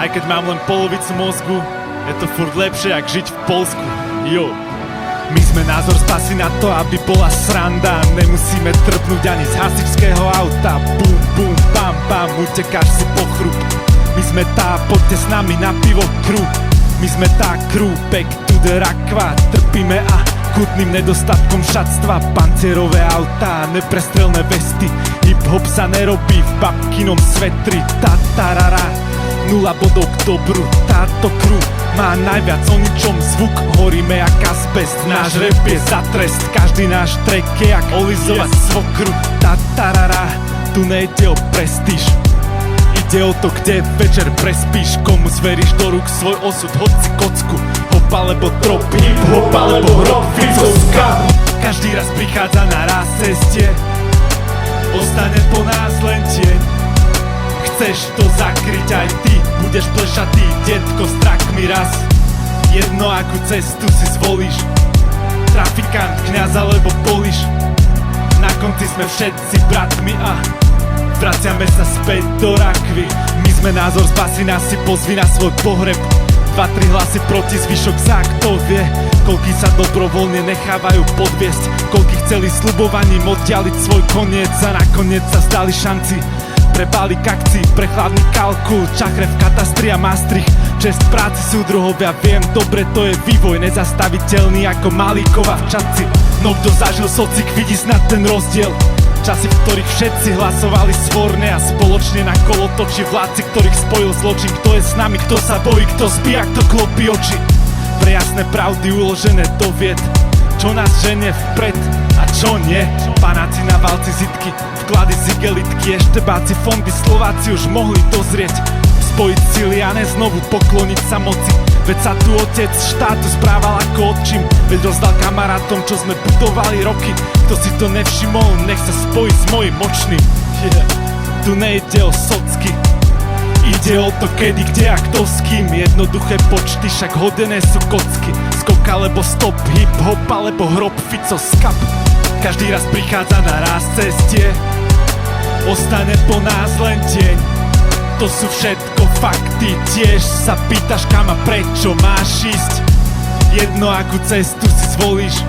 Aj keď mám len polovicu mozgu, je to furt lepšie, jak žiť v Polsku. Jo. My sme názor spasy na to, aby bola sranda. Nemusíme trpnúť ani z hasičského auta. Bum, bum, bam, bam, utekáš si po chrup. My sme tá, poďte s nami na pivo crew. My sme tá crew, back to the rakva. Trpíme a kutným nedostatkom šatstva. Pancierové autá, neprestrelné vesty. Hip-hop sa nerobí v babkinom svetri. Tatarara, 0 bodov k dobru. Táto crew má najviac o ničom zvuk. Horíme jak azbest, náš rap je za trest. Každý náš track je jak olizovať svokru. Tatarara, tu nejde o prestíž. Ide o to, kde večer prespíš. Komu zveríš do rúk svoj osud, hoci kocku. Hop alebo trop, hip hop alebo rock, Ficovská. Každý raz prichádza na raz ceste, ostane po nás len tieň. Chceš to zakryť aj ty, budeš plešatý detko s trakmi raz. Jedno akú cestu si zvolíš, trafikant, kňaz alebo poliš. Na konci sme všetci bratmi a vraciame sa späť do rakvy. My sme názor spasy, nás si pozvi na svoj pohreb. 2-3 hlasy proti, zvyšok za kto vie. Koľký sa dobrovoľne nechávajú podviesť, koľký chceli sľubovaním oddialiť svoj koniec a nakoniec sa zdali šanci. Pre balík akcií, pre chladný kalkul, čachre v katastri a Maastricht. Čest práci súdruhovia, viem, dobre to je vývoj, nezastaviteľný ako Malíkova v Čadci. No kto zažil socik, vidí snad ten rozdiel. Časy, v ktorých všetci hlasovali svorne a spoločne na kolotoči vládci, ktorých spojil zločin. Kto je s nami, kto sa bojí, kto spí a kto klopí oči. Pre jasné pravdy uložené do vied, čo nás ženie vpred a čo nie. Panáci na valci zitky, vklady z igelitky, eštebáci fondy, Slováci už mohli dozrieť. Spojiť sily a ne znovu pokloniť sa moci. Veď sa tu otec štátu správal ako otčím, veď rozdal kamarátom, čo sme budovali roky. Kto si to nevšimol, nech sa spojí s mojim močným. Tu nejde o socky, ide o to kedy, kde a kto s kým. Jednoduché počty, však hodené sú kocky. Skok alebo stop, hip hop alebo hrob, Fico skap. Každý raz prichádza na raz ceste, ostane po nás len deň. To sú všetko fakty, tiež sa pýtaš kam a prečo máš ísť. Jedno akú cestu si zvolíš,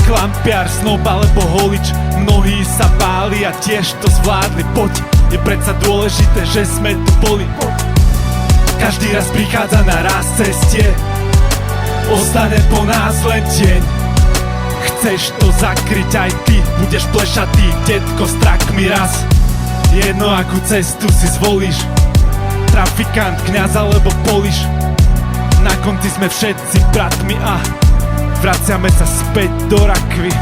klampiar, snob alebo holič. Mnohí sa báli a tiež to zvládli, poď. Je predsa dôležité, že sme tu boli. Každý raz prichádza na raz ceste, ostane po nás len deň. Chceš to zakryť aj ty, budeš plešatý detko s trakmi raz. Jedno akú cestu si zvolíš, trafikant, kňaz alebo poliš. Na konci sme všetci bratmi a vraciame sa späť do rakvy.